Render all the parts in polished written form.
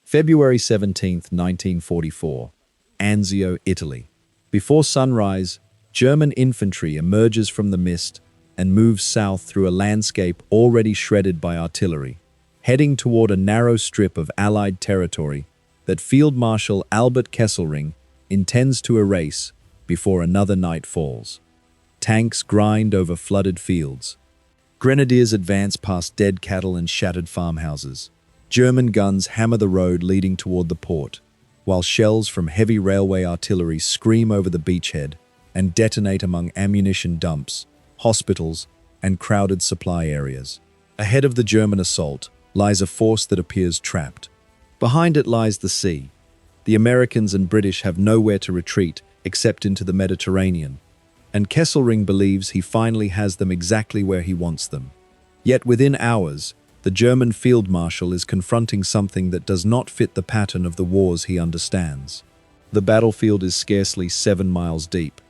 February 17th, 1944. Anzio, Italy. Before sunrise, German infantry emerges from the mist and moves south through a landscape already shredded by artillery, heading toward a narrow strip of Allied territory that Field Marshal Albert Kesselring intends to erase before another night falls. Tanks grind over flooded fields. Grenadiers advance past dead cattle and shattered farmhouses. German guns hammer the road leading toward the port, while shells from heavy railway artillery scream over the beachhead and detonate among ammunition dumps, hospitals, and crowded supply areas. Ahead of the German assault lies a force that appears trapped. Behind it lies the sea. The Americans and British have nowhere to retreat except into the Mediterranean, and Kesselring believes he finally has them exactly where he wants them. Yet within hours, the German field marshal is confronting something that does not fit the pattern of the wars he understands. The battlefield is scarcely 7 miles deep.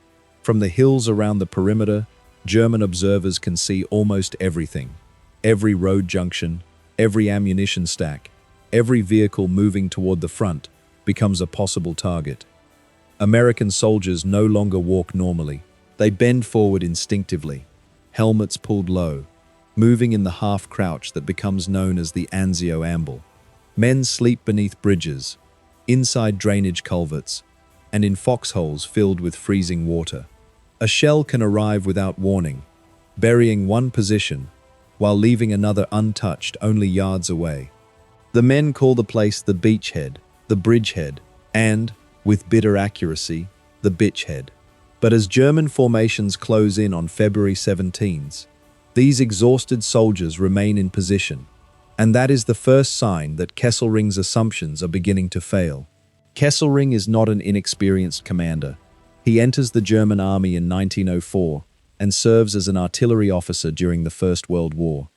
From the hills around the perimeter, German observers can see almost everything. Every road junction, every ammunition stack, every vehicle moving toward the front becomes a possible target. American soldiers no longer walk normally. They bend forward instinctively, helmets pulled low, moving in the half-crouch that becomes known as the Anzio amble. Men sleep beneath bridges, inside drainage culverts, and in foxholes filled with freezing water. A shell can arrive without warning, burying one position while leaving another untouched only yards away. The men call the place the beachhead, the bridgehead, and, with bitter accuracy, the bitchhead. But as German formations close in on February 17th, these exhausted soldiers remain in position, and that is the first sign that Kesselring's assumptions are beginning to fail. Kesselring is not an inexperienced commander. He enters the German army in 1904 and serves as an artillery officer during the First World War.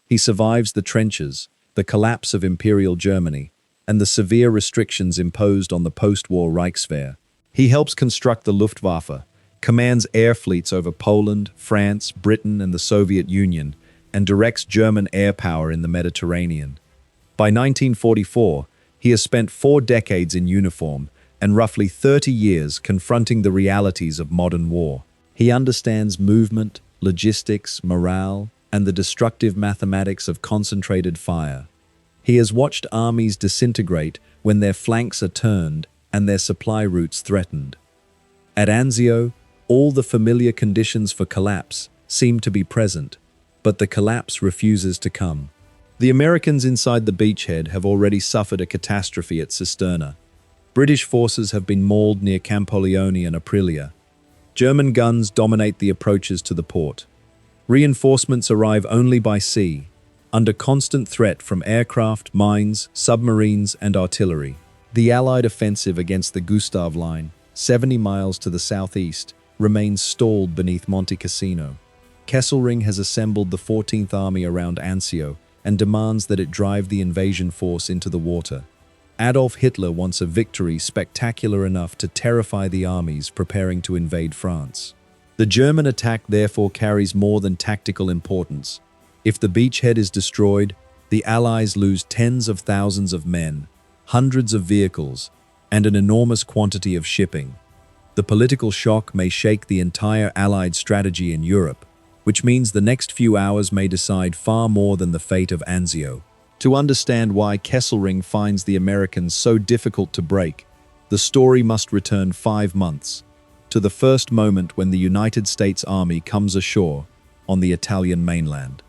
He survives the trenches, the collapse of Imperial Germany, and the severe restrictions imposed on the post-war Reichswehr. He helps construct the Luftwaffe, commands air fleets over Poland, France, Britain, and the Soviet Union, and directs German air power in the Mediterranean. By 1944, he has spent 4 decades in uniform and roughly 30 years confronting the realities of modern war. He understands movement, logistics, morale, and the destructive mathematics of concentrated fire. He has watched armies disintegrate when their flanks are turned and their supply routes threatened. At Anzio, all the familiar conditions for collapse seem to be present, but the collapse refuses to come. The Americans inside the beachhead have already suffered a catastrophe at Cisterna. British forces have been mauled near Campoleone and Aprilia. German guns dominate the approaches to the port. Reinforcements arrive only by sea, under constant threat from aircraft, mines, submarines, and artillery. The Allied offensive against the Gustav line, 70 miles to the southeast, remains stalled beneath Monte Cassino. Kesselring has assembled the 14th Army around Anzio and demands that it drive the invasion force into the water. Adolf Hitler wants a victory spectacular enough to terrify the armies preparing to invade France. The German attack therefore carries more than tactical importance. If the beachhead is destroyed, the Allies lose tens of thousands of men, hundreds of vehicles, and an enormous quantity of shipping. The political shock may shake the entire Allied strategy in Europe, which means the next few hours may decide far more than the fate of Anzio. To understand why Kesselring finds the Americans so difficult to break, the story must return 5 months, to the first moment when the United States Army comes ashore on the Italian mainland.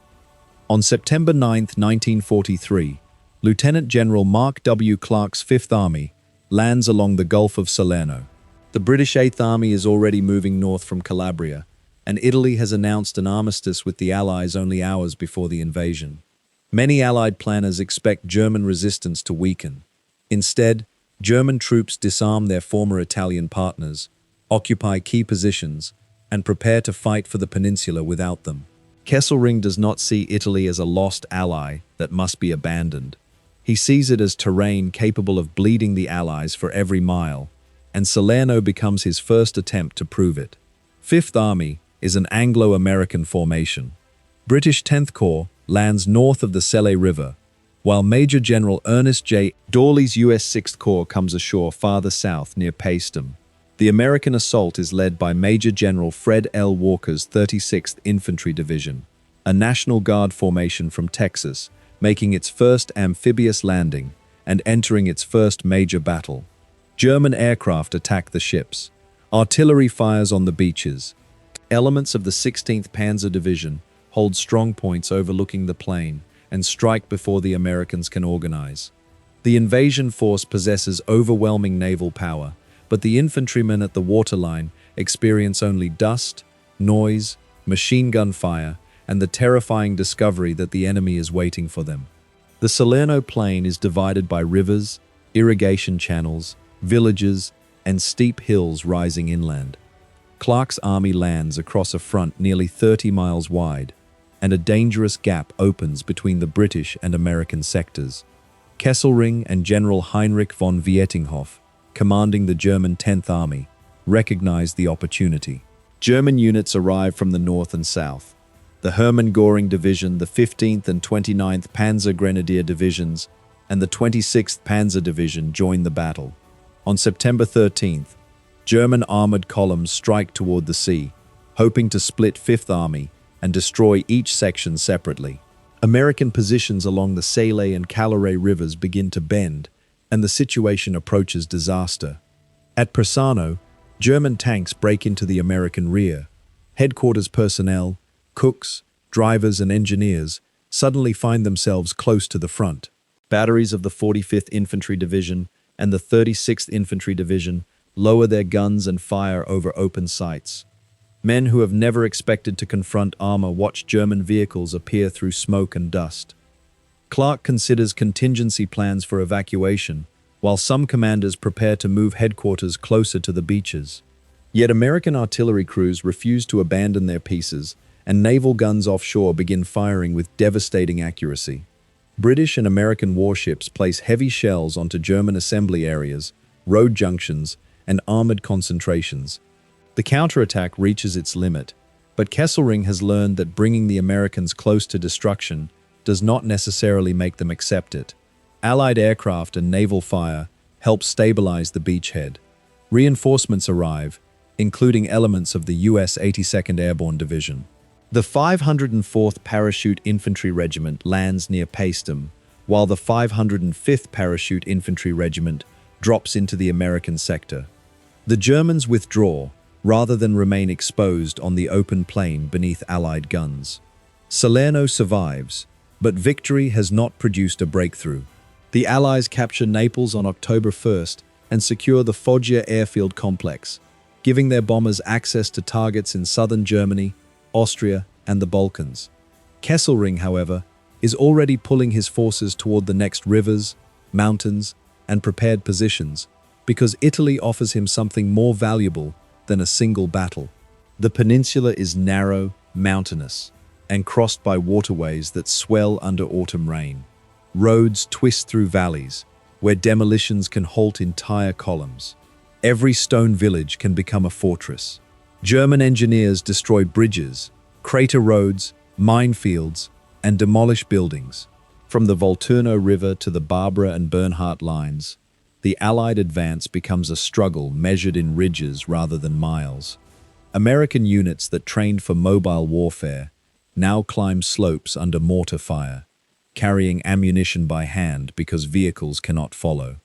On September 9, 1943, Lieutenant General Mark W. Clark's Fifth Army lands along the Gulf of Salerno. The British Eighth Army is already moving north from Calabria, and Italy has announced an armistice with the Allies only hours before the invasion. Many Allied planners expect German resistance to weaken. Instead, German troops disarm their former Italian partners, occupy key positions, and prepare to fight for the peninsula without them. Kesselring does not see Italy as a lost ally that must be abandoned. He sees it as terrain capable of bleeding the Allies for every mile, and Salerno becomes his first attempt to prove it. Fifth Army is an Anglo-American formation. British 10th Corps lands north of the Sicily River, while Major General Ernest J. Dawley's U.S. 6th Corps comes ashore farther south near Paestum. The American assault is led by Major General Fred L. Walker's 36th Infantry Division, a National Guard formation from Texas, making its first amphibious landing and entering its first major battle. German aircraft attack the ships. Artillery fires on the beaches. Elements of the 16th Panzer Division hold strong points overlooking the plain and strike before the Americans can organize. The invasion force possesses overwhelming naval power, but the infantrymen at the waterline experience only dust, noise, machine gun fire, and the terrifying discovery that the enemy is waiting for them. The Salerno plain is divided by rivers, irrigation channels, villages, and steep hills rising inland. Clark's army lands across a front nearly 30 miles wide, and a dangerous gap opens between the British and American sectors. Kesselring and General Heinrich von Vietinghoff, commanding the German 10th Army, recognized the opportunity. German units arrived from the north and south. The Hermann Göring Division, the 15th and 29th Panzer Grenadier Divisions, and the 26th Panzer Division joined the battle. On September 13th, German armored columns strike toward the sea, hoping to split 5th Army and destroy each section separately. American positions along the Sale and Calare rivers begin to bend, and the situation approaches disaster. At Persano, German tanks break into the American rear. Headquarters personnel, cooks, drivers, and engineers suddenly find themselves close to the front. Batteries of the 45th Infantry Division and the 36th Infantry Division lower their guns and fire over open sights. Men who have never expected to confront armor watch German vehicles appear through smoke and dust. Clark considers contingency plans for evacuation, while some commanders prepare to move headquarters closer to the beaches. Yet American artillery crews refuse to abandon their pieces, and naval guns offshore begin firing with devastating accuracy. British and American warships place heavy shells onto German assembly areas, road junctions, and armored concentrations. The counterattack reaches its limit, but Kesselring has learned that bringing the Americans close to destruction does not necessarily make them accept it. Allied aircraft and naval fire help stabilize the beachhead. Reinforcements arrive, including elements of the U.S. 82nd Airborne Division. The 504th Parachute Infantry Regiment lands near Paestum, while the 505th Parachute Infantry Regiment drops into the American sector. The Germans withdraw, rather than remain exposed on the open plain beneath Allied guns. Salerno survives, but victory has not produced a breakthrough. The Allies capture Naples on October 1st and secure the Foggia airfield complex, giving their bombers access to targets in southern Germany, Austria, and the Balkans. Kesselring, however, is already pulling his forces toward the next rivers, mountains, and prepared positions, because Italy offers him something more valuable than a single battle. The peninsula is narrow, mountainous, and crossed by waterways that swell under autumn rain. Roads twist through valleys, where demolitions can halt entire columns. Every stone village can become a fortress. German engineers destroy bridges, crater roads, minefields, and demolish buildings. From the Volturno River to the Barbara and Bernhardt lines, the Allied advance becomes a struggle measured in ridges rather than miles. American units that trained for mobile warfare now climb slopes under mortar fire, carrying ammunition by hand because vehicles cannot follow.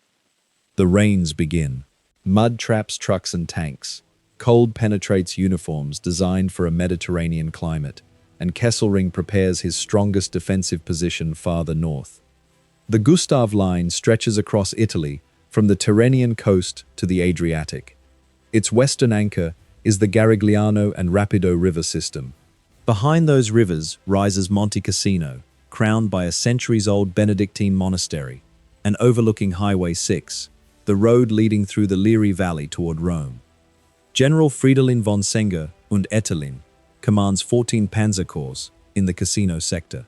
The rains begin. Mud traps trucks and tanks. Cold penetrates uniforms designed for a Mediterranean climate, and Kesselring prepares his strongest defensive position farther north. The Gustav line stretches across Italy from the Tyrrhenian coast to the Adriatic. Its western anchor is the Garigliano and Rapido River system. Behind those rivers rises Monte Cassino, crowned by a centuries-old Benedictine monastery, and overlooking Highway 6, the road leading through the Liri Valley toward Rome. General Fridolin von Senger und Etterlin commands 14 Panzer Corps in the Cassino sector.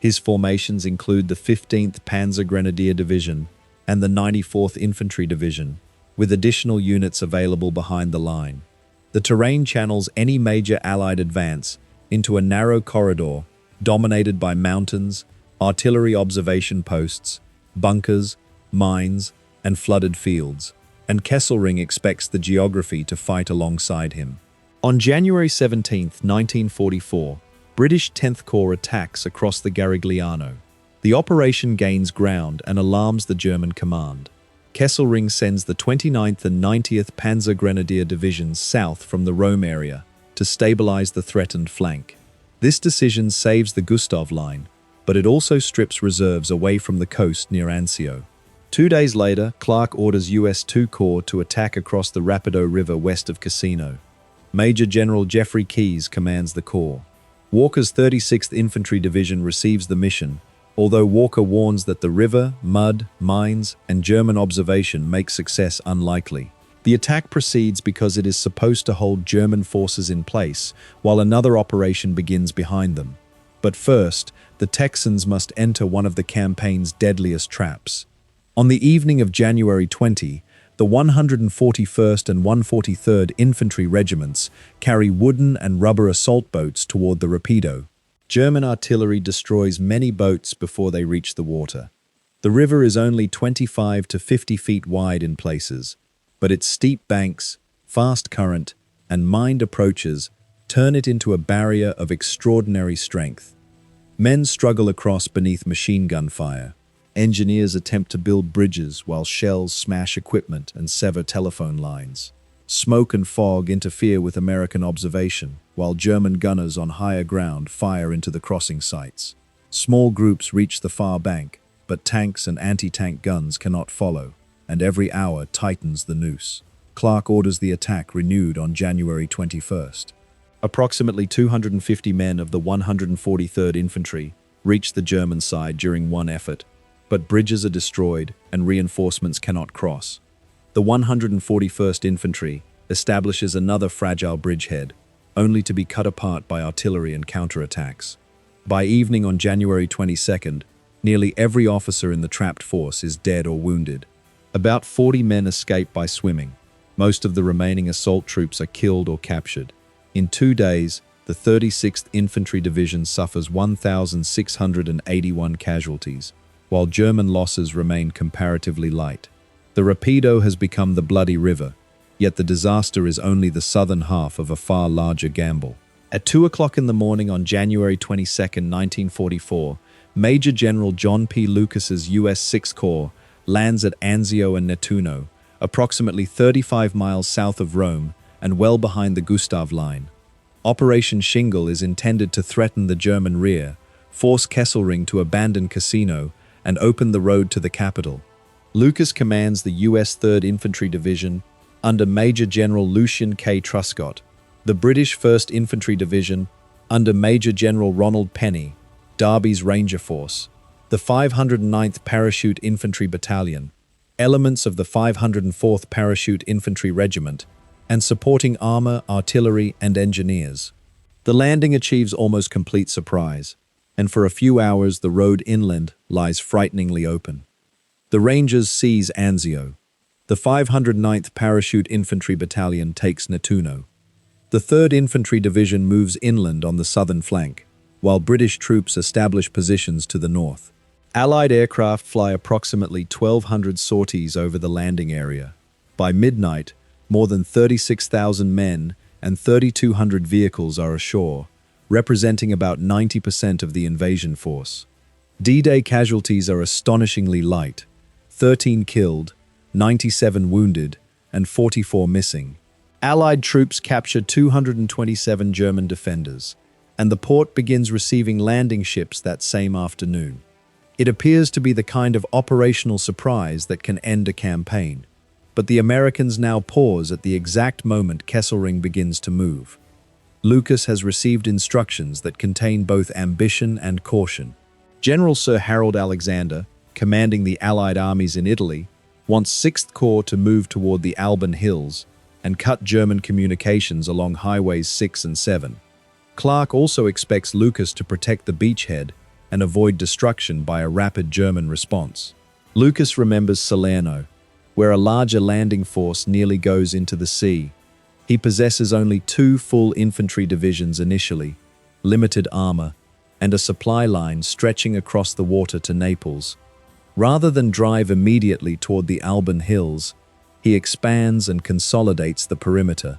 His formations include the 15th Panzer Grenadier Division and the 94th Infantry Division, with additional units available behind the line. The terrain channels any major Allied advance into a narrow corridor dominated by mountains, artillery observation posts, bunkers, mines, and flooded fields, and Kesselring expects the geography to fight alongside him. On January 17, 1944, British 10th Corps attacks across the Garigliano. The operation gains ground and alarms the German command. Kesselring sends the 29th and 90th Panzer Grenadier Divisions south from the Rome area to stabilize the threatened flank. This decision saves the Gustav line, but it also strips reserves away from the coast near Anzio. 2 days later, Clark orders US 2 Corps to attack across the Rapido River west of Cassino. Major General Jeffrey Keyes commands the corps. Walker's 36th Infantry Division receives the mission, although Walker warns that the river, mud, mines, and German observation make success unlikely. The attack proceeds because it is supposed to hold German forces in place, while another operation begins behind them. But first, the Texans must enter one of the campaign's deadliest traps. On the evening of January 20, the 141st and 143rd Infantry Regiments carry wooden and rubber assault boats toward the Rapido. German artillery destroys many boats before they reach the water. The river is only 25 to 50 feet wide in places, but its steep banks, fast current, and mined approaches turn it into a barrier of extraordinary strength. Men struggle across beneath machine gun fire. Engineers attempt to build bridges while shells smash equipment and sever telephone lines. Smoke and fog interfere with American observation, while German gunners on higher ground fire into the crossing sites. Small groups reach the far bank, but tanks and anti-tank guns cannot follow, and every hour tightens the noose. Clark orders the attack renewed on January 21st. Approximately 250 men of the 143rd Infantry reach the German side during one effort, but bridges are destroyed and reinforcements cannot cross. The 141st Infantry establishes another fragile bridgehead, only to be cut apart by artillery and counterattacks. By evening on January 22nd, nearly every officer in the trapped force is dead or wounded. About 40 men escape by swimming. Most of the remaining assault troops are killed or captured. In 2 days, the 36th Infantry Division suffers 1,681 casualties, while German losses remain comparatively light. The Rapido has become the bloody river, yet the disaster is only the southern half of a far larger gamble. At 2 o'clock in the morning on January 22, 1944, Major General John P. Lucas's U.S. 6th Corps lands at Anzio and Nettuno, approximately 35 miles south of Rome and well behind the Gustav line. Operation Shingle is intended to threaten the German rear, force Kesselring to abandon Cassino, and open the road to the capital. Lucas commands the U.S. 3rd Infantry Division under Major General Lucian K. Truscott, the British 1st Infantry Division under Major General Ronald Penny, Derby's Ranger Force, the 509th Parachute Infantry Battalion, elements of the 504th Parachute Infantry Regiment, and supporting armor, artillery, and engineers. The landing achieves almost complete surprise, and for a few hours the road inland lies frighteningly open. The Rangers seize Anzio. The 509th Parachute Infantry Battalion takes Nettuno. The 3rd Infantry Division moves inland on the southern flank, while British troops establish positions to the north. Allied aircraft fly approximately 1,200 sorties over the landing area. By midnight, more than 36,000 men and 3,200 vehicles are ashore, representing about 90% of the invasion force. D-Day casualties are astonishingly light: 13 killed, 97 wounded, and 44 missing. Allied troops capture 227 German defenders, and the port begins receiving landing ships that same afternoon. It appears to be the kind of operational surprise that can end a campaign, but the Americans now pause at the exact moment Kesselring begins to move. Lucas has received instructions that contain both ambition and caution. General Sir Harold Alexander, commanding the Allied armies in Italy, wants 6th Corps to move toward the Alban Hills and cut German communications along Highways 6 and 7. Clark also expects Lucas to protect the beachhead and avoid destruction by a rapid German response. Lucas remembers Salerno, where a larger landing force nearly goes into the sea. He possesses only 2 full infantry divisions initially, limited armor, and a supply line stretching across the water to Naples. Rather than drive immediately toward the Alban Hills, he expands and consolidates the perimeter.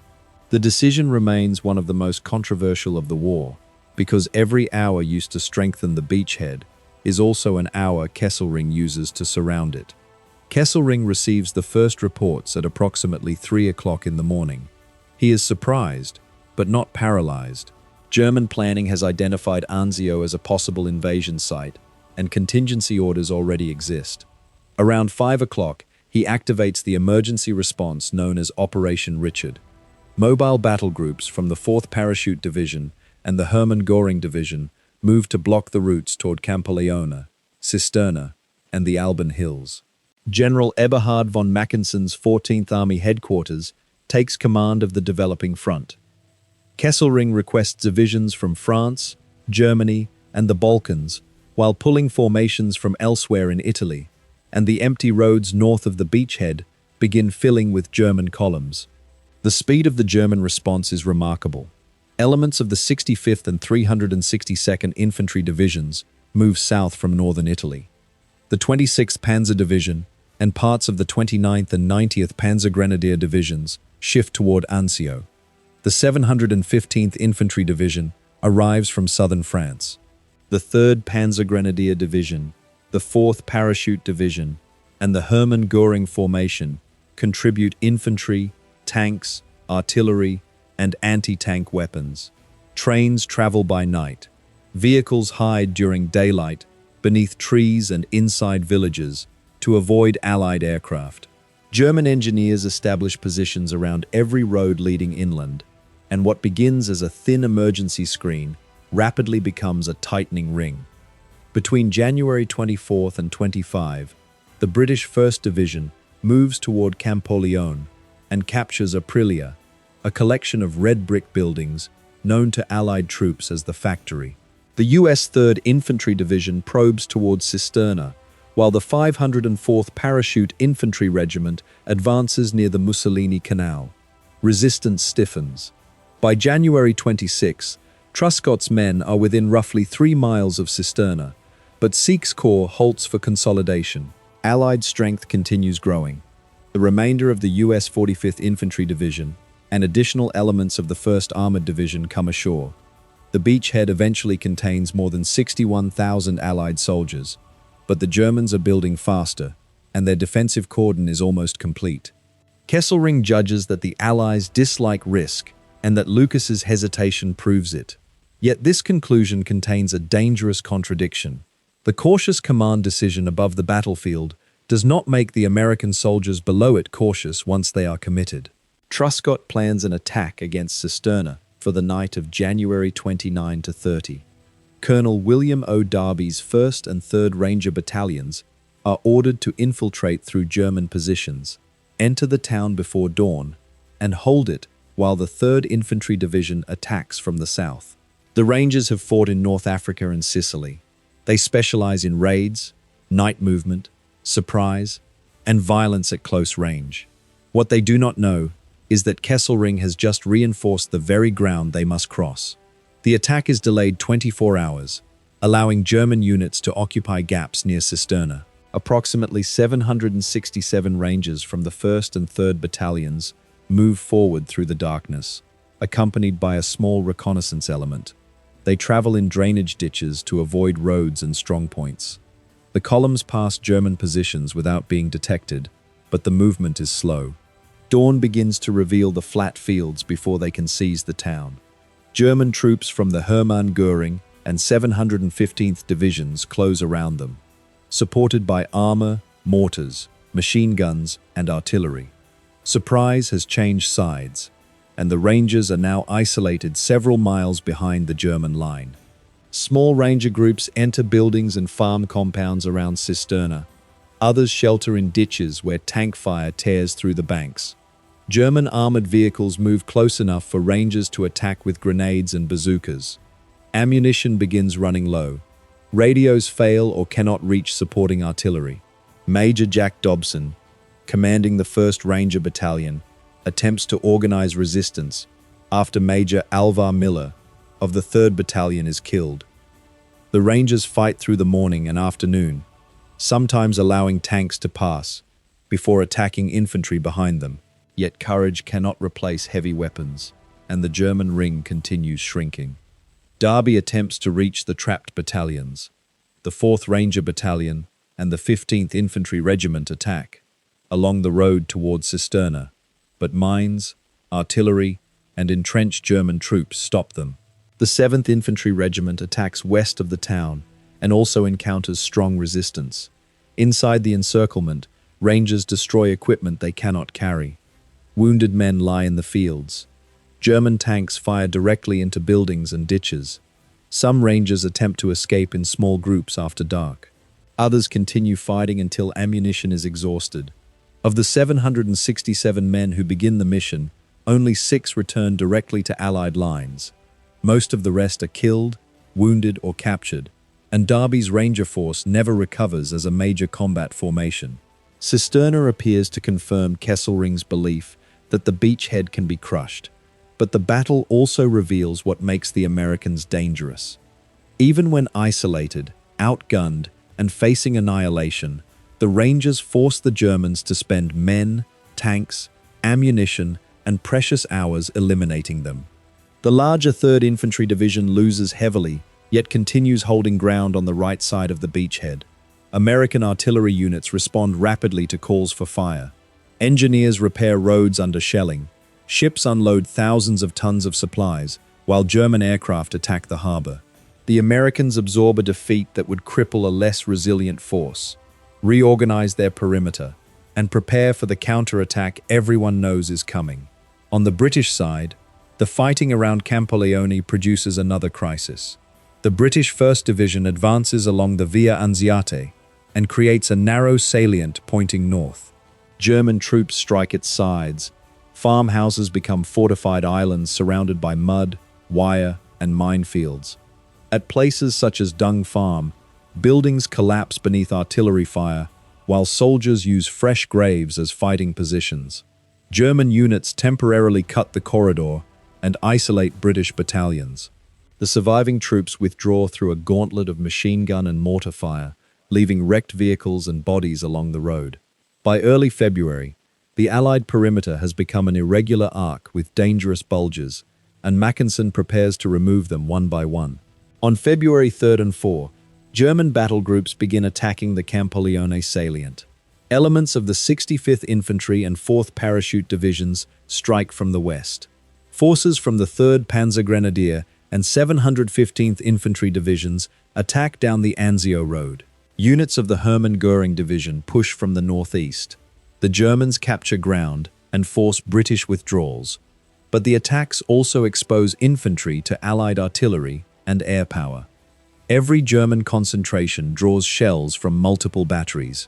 The decision remains one of the most controversial of the war, because every hour used to strengthen the beachhead is also an hour Kesselring uses to surround it. Kesselring receives the first reports at approximately 3 o'clock in the morning. He is surprised, but not paralyzed. German planning has identified Anzio as a possible invasion site, and contingency orders already exist. Around 5 o'clock, he activates the emergency response known as Operation Richard. Mobile battle groups from the 4th Parachute Division and the Hermann Göring Division move to block the routes toward Campoleone, Cisterna, and the Alban Hills. General Eberhard von Mackensen's 14th Army headquarters takes command of the developing front. Kesselring requests divisions from France, Germany, and the Balkans, while pulling formations from elsewhere in Italy, and the empty roads north of the beachhead begin filling with German columns. The speed of the German response is remarkable. Elements of the 65th and 362nd Infantry Divisions move south from northern Italy. The 26th Panzer Division and parts of the 29th and 90th Panzer Grenadier Divisions shift toward Anzio. The 715th Infantry Division arrives from southern France. The 3rd Panzer Grenadier Division, the 4th Parachute Division, and the Hermann Göring Formation contribute infantry, tanks, artillery, and anti-tank weapons. Trains travel by night. Vehicles hide during daylight beneath trees and inside villages to avoid Allied aircraft. German engineers establish positions around every road leading inland, and what begins as a thin emergency screen rapidly becomes a tightening ring. Between January 24th and 25, the British 1st Division moves toward Campoleone and captures Aprilia, a collection of red brick buildings known to Allied troops as the Factory. The US 3rd Infantry Division probes towards Cisterna, while the 504th Parachute Infantry Regiment advances near the Mussolini Canal. Resistance stiffens. By January 26, Truscott's men are within roughly 3 miles of Cisterna, but Sieck's corps halts for consolidation. Allied strength continues growing. The remainder of the US 45th Infantry Division and additional elements of the 1st Armored Division come ashore. The beachhead eventually contains more than 61,000 Allied soldiers, but the Germans are building faster, and their defensive cordon is almost complete. Kesselring judges that the Allies dislike risk and that Lucas's hesitation proves it. Yet this conclusion contains a dangerous contradiction. The cautious command decision above the battlefield does not make the American soldiers below it cautious once they are committed. Truscott plans an attack against Cisterna for the night of January 29 to 30. Colonel William O. Darby's 1st and 3rd Ranger Battalions are ordered to infiltrate through German positions, enter the town before dawn, and hold it while the 3rd Infantry Division attacks from the south. The Rangers have fought in North Africa and Sicily. They specialize in raids, night movement, surprise, and violence at close range. What they do not know is that Kesselring has just reinforced the very ground they must cross. The attack is delayed 24 hours, allowing German units to occupy gaps near Cisterna. Approximately 767 Rangers from the 1st and 3rd Battalions move forward through the darkness, accompanied by a small reconnaissance element. They travel in drainage ditches to avoid roads and strong points. The columns pass German positions without being detected, but the movement is slow. Dawn begins to reveal the flat fields before they can seize the town. German troops from the Hermann Göring and 715th Divisions close around them, supported by armor, mortars, machine guns, and artillery. Surprise has changed sides, and the Rangers are now isolated several miles behind the German line. Small Ranger groups enter buildings and farm compounds around Cisterna. Others shelter in ditches where tank fire tears through the banks. German armored vehicles move close enough for Rangers to attack with grenades and bazookas. Ammunition begins running low. Radios fail or cannot reach supporting artillery. Major Jack Dobson, commanding the 1st Ranger Battalion, attempts to organize resistance after Major Alvar Miller of the 3rd Battalion is killed. The Rangers fight through the morning and afternoon, sometimes allowing tanks to pass before attacking infantry behind them. Yet courage cannot replace heavy weapons, and the German ring continues shrinking. Derby attempts to reach the trapped battalions. The 4th Ranger Battalion and the 15th Infantry Regiment attack along the road towards Cisterna, but mines, artillery, and entrenched German troops stop them. The 7th Infantry Regiment attacks west of the town and also encounters strong resistance. Inside the encirclement, Rangers destroy equipment they cannot carry. Wounded men lie in the fields. German tanks fire directly into buildings and ditches. Some Rangers attempt to escape in small groups after dark. Others continue fighting until ammunition is exhausted. Of the 767 men who begin the mission, only 6 return directly to Allied lines. Most of the rest are killed, wounded, or captured, and Derby's Ranger force never recovers as a major combat formation. Cisterna appears to confirm Kesselring's belief that the beachhead can be crushed, but the battle also reveals what makes the Americans dangerous. Even when isolated, outgunned, and facing annihilation, the Rangers force the Germans to spend men, tanks, ammunition, and precious hours eliminating them. The larger 3rd Infantry Division loses heavily, yet continues holding ground on the right side of the beachhead. American artillery units respond rapidly to calls for fire. Engineers repair roads under shelling. Ships unload thousands of tons of supplies, while German aircraft attack the harbor. The Americans absorb a defeat that would cripple a less resilient force, reorganize their perimeter, and prepare for the counterattack everyone knows is coming. On the British side, the fighting around Campoleone produces another crisis. The British 1st Division advances along the Via Anziate and creates a narrow salient pointing north. German troops strike its sides. Farmhouses become fortified islands surrounded by mud, wire, and minefields. At places such as Dung Farm, buildings collapse beneath artillery fire, while soldiers use fresh graves as fighting positions. German units temporarily cut the corridor and isolate British battalions. The surviving troops withdraw through a gauntlet of machine gun and mortar fire, leaving wrecked vehicles and bodies along the road. By early February, the Allied perimeter has become an irregular arc with dangerous bulges, and Mackensen prepares to remove them one by one. On February 3rd and 4, German battle groups begin attacking the Campoleone salient. Elements of the 65th Infantry and 4th Parachute Divisions strike from the west. Forces from the 3rd Panzergrenadier and 715th Infantry Divisions attack down the Anzio road. Units of the Hermann Göring Division push from the northeast. The Germans capture ground and force British withdrawals, but the attacks also expose infantry to Allied artillery and air power. Every German concentration draws shells from multiple batteries.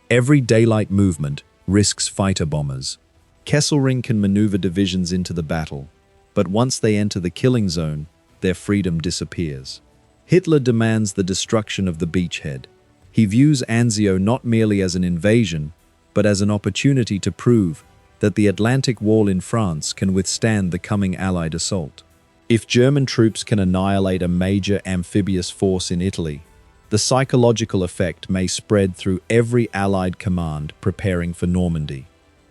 Every daylight movement risks fighter bombers. Kesselring can maneuver divisions into the battle, but once they enter the killing zone, their freedom disappears. Hitler demands the destruction of the beachhead. He views Anzio not merely as an invasion, but as an opportunity to prove that the Atlantic Wall in France can withstand the coming Allied assault. If German troops can annihilate a major amphibious force in Italy, the psychological effect may spread through every Allied command preparing for Normandy.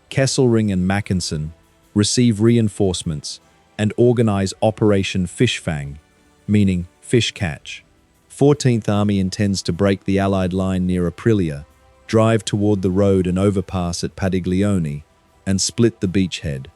Kesselring and Mackensen receive reinforcements and organize Operation Fang, meaning fish catch. 14th Army intends to break the Allied line near Aprilia, drive toward the road and overpass at Padiglione, and split the beachhead.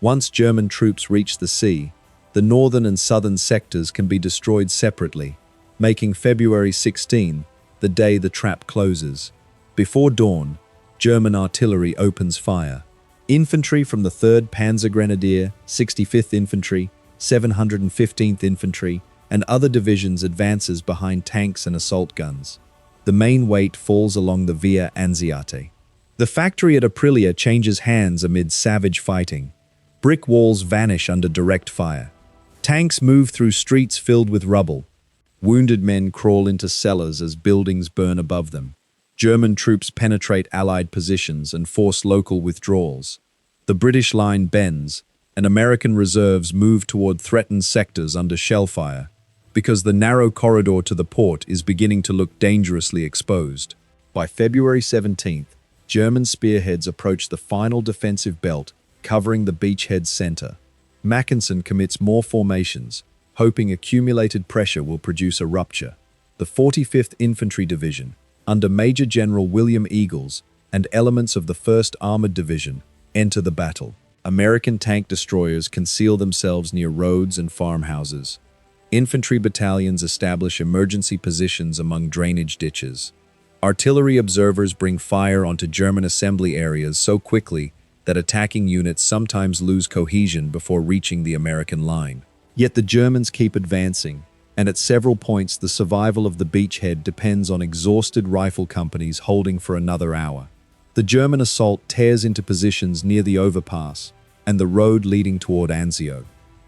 Once German troops reach the sea, the northern and southern sectors can be destroyed separately, making February 16 the day the trap closes. Before dawn, German artillery opens fire. Infantry from the 3rd Panzergrenadier, 65th Infantry, 715th Infantry, and other divisions advances behind tanks and assault guns. The main weight falls along the Via Anziate. The factory at Aprilia changes hands amid savage fighting. Brick walls vanish under direct fire. Tanks move through streets filled with rubble. Wounded men crawl into cellars as buildings burn above them. German troops penetrate Allied positions and force local withdrawals. The British line bends, and American reserves move toward threatened sectors under shell fire. because the narrow corridor to the port is beginning to look dangerously exposed. By February 17th, German spearheads approach the final defensive belt, covering the beachhead center. Mackensen commits more formations, hoping accumulated pressure will produce a rupture. The 45th Infantry Division, under Major General William Eagles, and elements of the 1st Armored Division, enter the battle. American tank destroyers conceal themselves near roads and farmhouses. Infantry battalions establish emergency positions among drainage ditches. Artillery observers bring fire onto German assembly areas so quickly that attacking units sometimes lose cohesion before reaching the American line. Yet the Germans keep advancing, and at several points the survival of the beachhead depends on exhausted rifle companies holding for another hour. The German assault tears into positions near the overpass and the road leading toward Anzio.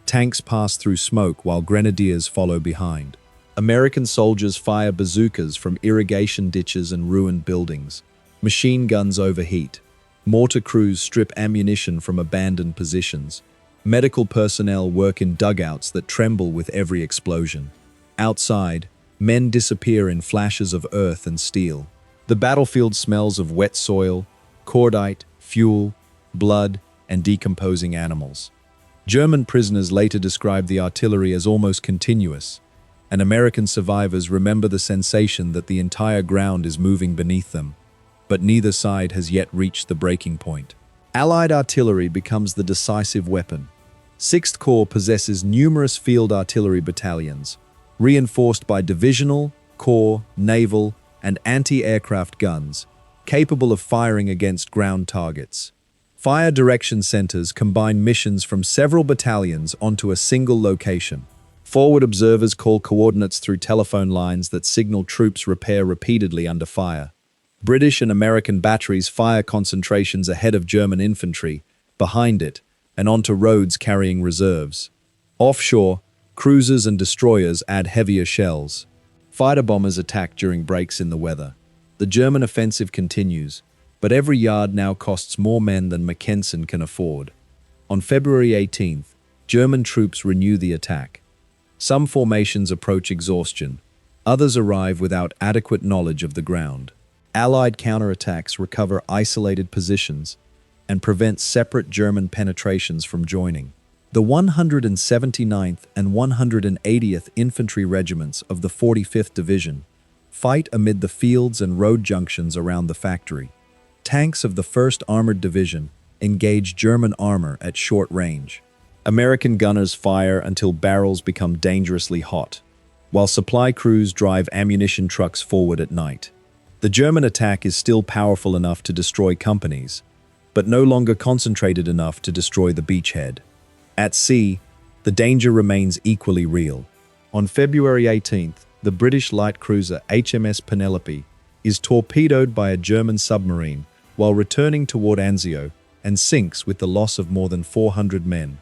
Tanks pass through smoke while grenadiers follow behind. American soldiers fire bazookas from irrigation ditches and ruined buildings. Machine guns overheat. Mortar crews strip ammunition from abandoned positions. Medical personnel work in dugouts that tremble with every explosion. Outside, men disappear in flashes of earth and steel. The battlefield smells of wet soil, cordite, fuel, blood, and decomposing animals. German prisoners later described the artillery as almost continuous, and American survivors remember the sensation that the entire ground is moving beneath them. But neither side has yet reached the breaking point. Allied artillery becomes the decisive weapon. 6th Corps possesses numerous field artillery battalions, reinforced by divisional, corps, naval, and anti-aircraft guns, capable of firing against ground targets. Fire direction centers combine missions from several battalions onto a single location. Forward observers call coordinates through telephone lines that signal troops repair repeatedly under fire. British and American batteries fire concentrations ahead of German infantry, behind it, and onto roads carrying reserves. Offshore, cruisers and destroyers add heavier shells. Fighter bombers attack during breaks in the weather. The German offensive continues, but every yard now costs more men than Mackensen can afford. On February 18th, German troops renew the attack. Some formations approach exhaustion. Others arrive without adequate knowledge of the ground. Allied counterattacks recover isolated positions and prevent separate German penetrations from joining. The 179th and 180th Infantry Regiments of the 45th Division fight amid the fields and road junctions around the factory. Tanks of the 1st Armored Division engage German armor at short range. American gunners fire until barrels become dangerously hot, while supply crews drive ammunition trucks forward at night. The German attack is still powerful enough to destroy companies, but no longer concentrated enough to destroy the beachhead. At sea, the danger remains equally real. On February 18th, the British light cruiser HMS Penelope is torpedoed by a German submarine while returning toward Anzio and sinks with the loss of more than 400 men.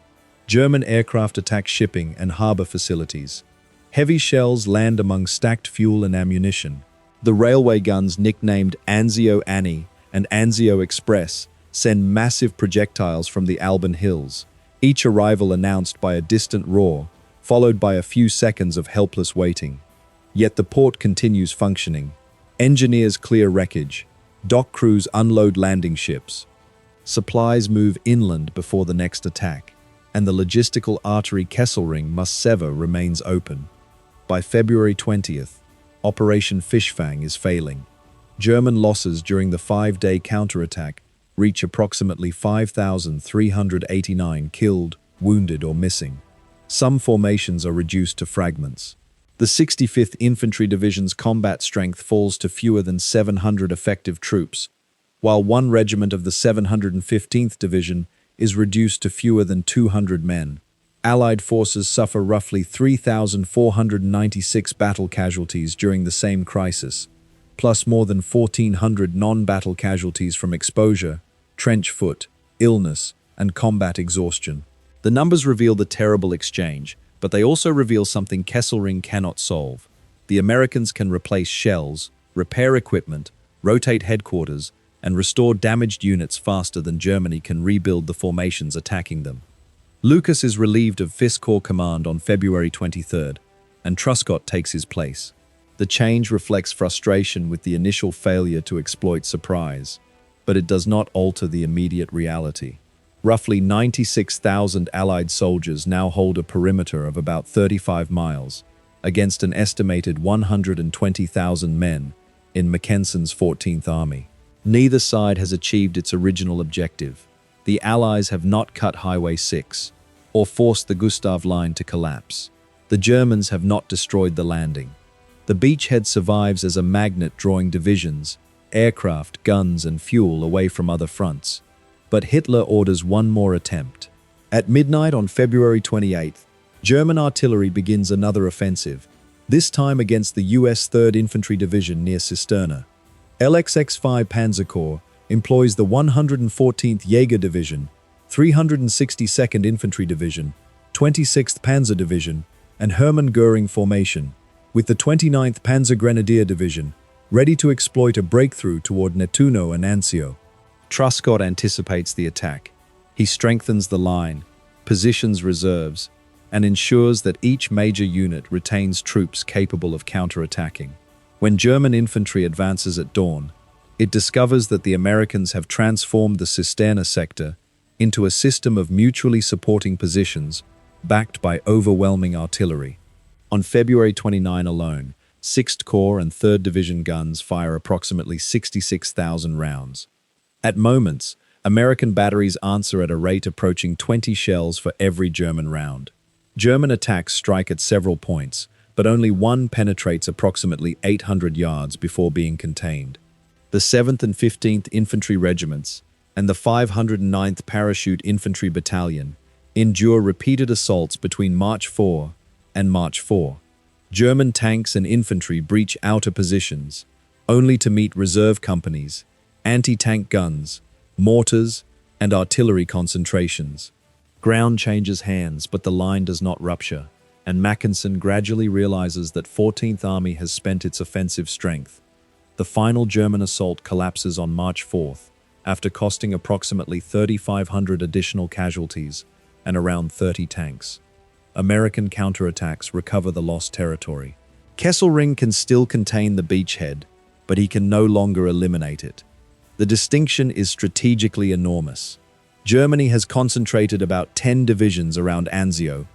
German aircraft attack shipping and harbor facilities. Heavy shells land among stacked fuel and ammunition. The railway guns nicknamed Anzio Annie and Anzio Express send massive projectiles from the Alban Hills, each arrival announced by a distant roar, followed by a few seconds of helpless waiting. Yet the port continues functioning. Engineers clear wreckage. Dock crews unload landing ships. Supplies move inland before the next attack, and the logistical artery Kesselring must sever remains open. By February 20th, Operation Fang is failing. German losses during the 5-day counterattack reach approximately 5,389 killed, wounded, or missing. Some formations are reduced to fragments. The 65th Infantry Division's combat strength falls to fewer than 700 effective troops, while one regiment of the 715th Division is reduced to fewer than 200 men. Allied forces suffer roughly 3,496 battle casualties during the same crisis, plus more than 1,400 non-battle casualties from exposure, trench foot, illness, and combat exhaustion. The numbers reveal the terrible exchange, but they also reveal something Kesselring cannot solve. The Americans can replace shells, repair equipment, rotate headquarters, and restore damaged units faster than Germany can rebuild the formations attacking them. Lucas is relieved of 5th Corps command on February 23rd. and Truscott takes his place. The change reflects frustration with the initial failure to exploit surprise, but it does not alter the immediate reality. Roughly 96,000 Allied soldiers now hold a perimeter of about 35 miles, against an estimated 120,000 men in Mackensen's 14th Army. Neither side has achieved its original objective. The Allies have not cut Highway 6 or forced the Gustav line to collapse. The Germans have not destroyed the landing. The beachhead survives as a magnet drawing divisions, aircraft, guns, and fuel away from other fronts. But Hitler orders one more attempt. At midnight on February 28th, German artillery begins another offensive, this time against the US 3rd Infantry Division near Cisterna. LXX-5 Panzer Corps employs the 114th Jaeger Division, 362nd Infantry Division, 26th Panzer Division, and Hermann Göring formation, with the 29th Panzer Grenadier Division, ready to exploit a breakthrough toward Nettuno and Anzio. Truscott anticipates the attack. He strengthens the line, positions reserves, and ensures that each major unit retains troops capable of counterattacking. When German infantry advances at dawn, it discovers that the Americans have transformed the Cisterna sector into a system of mutually supporting positions backed by overwhelming artillery. On February 29 alone, 6th Corps and 3rd Division guns fire approximately 66,000 rounds. At moments, American batteries answer at a rate approaching 20 shells for every German round. German attacks strike at several points, but only one penetrates approximately 800 yards before being contained. The 7th and 15th Infantry Regiments and the 509th Parachute Infantry Battalion endure repeated assaults between March 4 and March 4. German tanks and infantry breach outer positions, only to meet reserve companies, anti-tank guns, mortars, and artillery concentrations. Ground changes hands, but the line does not rupture, and Mackensen gradually realizes that 14th Army has spent its offensive strength. The final German assault collapses on March 4th, after costing approximately 3,500 additional casualties and around 30 tanks. American counterattacks recover the lost territory. Kesselring can still contain the beachhead, but he can no longer eliminate it. The distinction is strategically enormous. Germany has concentrated about 10 divisions around Anzio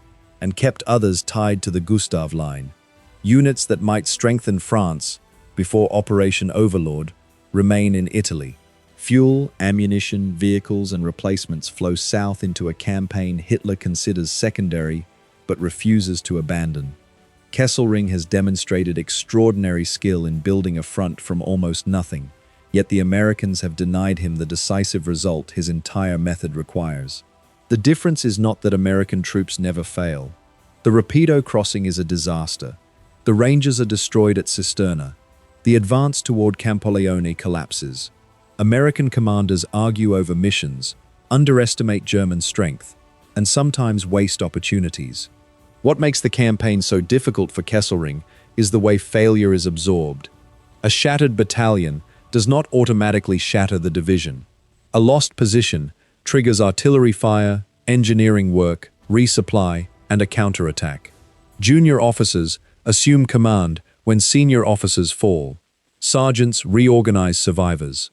and kept others tied to the Gustav line. Units that might strengthen France before Operation Overlord remain in Italy. Fuel, ammunition, vehicles, and replacements flow south into a campaign Hitler considers secondary but refuses to abandon. Kesselring has demonstrated extraordinary skill in building a front from almost nothing, yet the Americans have denied him the decisive result his entire method requires. The difference is not that American troops never fail. The Rapido crossing is a disaster. The Rangers are destroyed at Cisterna. The advance toward Campoleone collapses. American commanders argue over missions, underestimate German strength, and sometimes waste opportunities. What makes the campaign so difficult for Kesselring is the way failure is absorbed. A shattered battalion does not automatically shatter the division. A lost position triggers artillery fire, engineering work, resupply, and a counterattack. Junior officers assume command when senior officers fall. Sergeants reorganize survivors.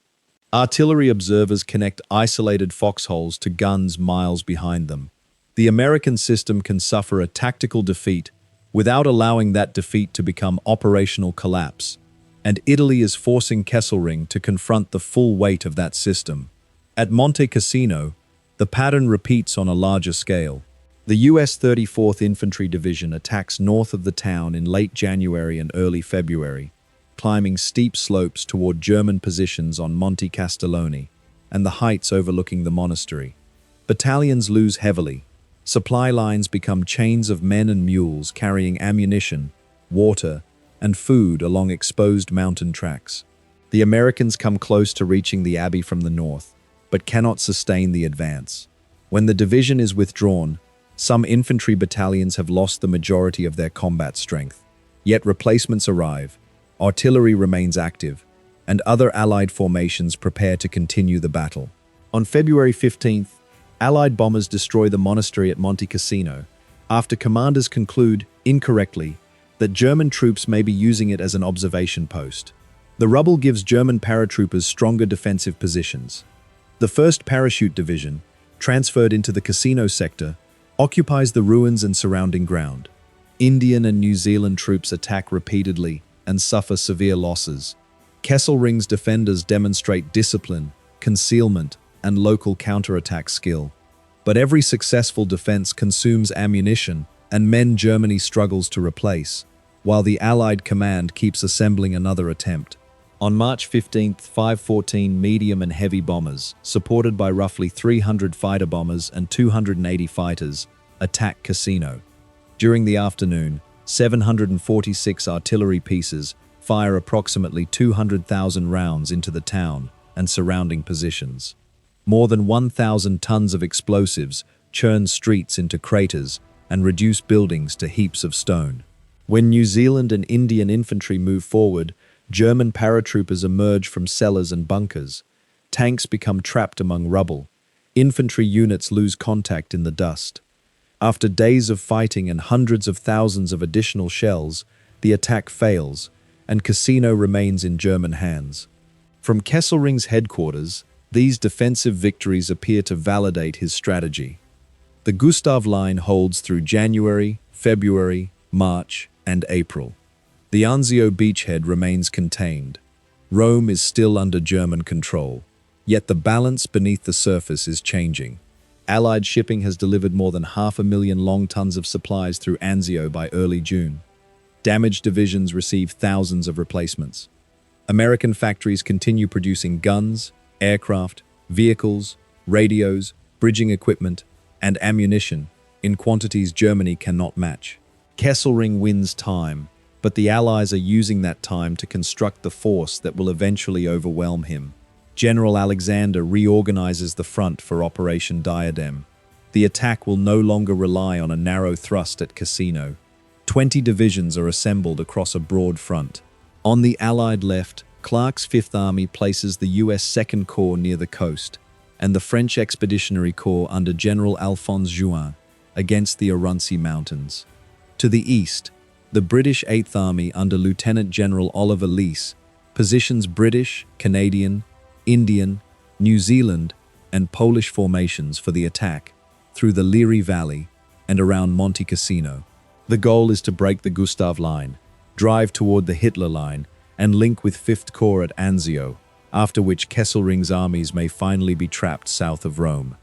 Artillery observers connect isolated foxholes to guns miles behind them. The American system can suffer a tactical defeat without allowing that defeat to become operational collapse, and Italy is forcing Kesselring to confront the full weight of that system. At Monte Cassino, the pattern repeats on a larger scale. The US 34th Infantry Division attacks north of the town in late January and early February, climbing steep slopes toward German positions on Monte Castellone and the heights overlooking the monastery. Battalions lose heavily. Supply lines become chains of men and mules carrying ammunition, water, and food along exposed mountain tracks. The Americans come close to reaching the abbey from the north, but cannot sustain the advance. When the division is withdrawn, some infantry battalions have lost the majority of their combat strength. Yet replacements arrive, artillery remains active, and other Allied formations prepare to continue the battle. On February 15th, Allied bombers destroy the monastery at Monte Cassino, after commanders conclude, incorrectly, that German troops may be using it as an observation post. The rubble gives German paratroopers stronger defensive positions. The 1st Parachute Division, transferred into the Cassino sector, occupies the ruins and surrounding ground. Indian and New Zealand troops attack repeatedly and suffer severe losses. Kesselring's defenders demonstrate discipline, concealment, and local counterattack skill. But every successful defense consumes ammunition and men Germany struggles to replace, while the Allied command keeps assembling another attempt. On March 15, 514 medium and heavy bombers, supported by roughly 300 fighter bombers and 280 fighters, attack Cassino. During the afternoon, 746 artillery pieces fire approximately 200,000 rounds into the town and surrounding positions. More than 1,000 tons of explosives churn streets into craters and reduce buildings to heaps of stone. When New Zealand and Indian infantry move forward, German paratroopers emerge from cellars and bunkers. Tanks become trapped among rubble. Infantry units lose contact in the dust. After days of fighting and hundreds of thousands of additional shells, the attack fails, and Cassino remains in German hands. From Kesselring's headquarters, these defensive victories appear to validate his strategy. The Gustav line holds through January, February, March, and April. The Anzio beachhead remains contained. Rome is still under German control, yet the balance beneath the surface is changing. Allied shipping has delivered more than 500,000 long tons of supplies through Anzio by early June. Damaged divisions receive thousands of replacements. American factories continue producing guns, aircraft, vehicles, radios, bridging equipment, and ammunition in quantities Germany cannot match. Kesselring wins time, but the Allies are using that time to construct the force that will eventually overwhelm him. General Alexander reorganizes the front for Operation Diadem. The attack will no longer rely on a narrow thrust at Cassino. 20 divisions are assembled across a broad front. On the Allied left, Clark's Fifth Army places the US Second Corps near the coast, and the French Expeditionary Corps under General Alphonse Juin against the Urunsi Mountains. To the east, the British Eighth Army under Lieutenant General Oliver Leese positions British, Canadian, Indian, New Zealand, and Polish formations for the attack through the Liri Valley and around Monte Cassino. The goal is to break the Gustav line, drive toward the Hitler line, and link with 5th Corps at Anzio, after which Kesselring's armies may finally be trapped south of Rome.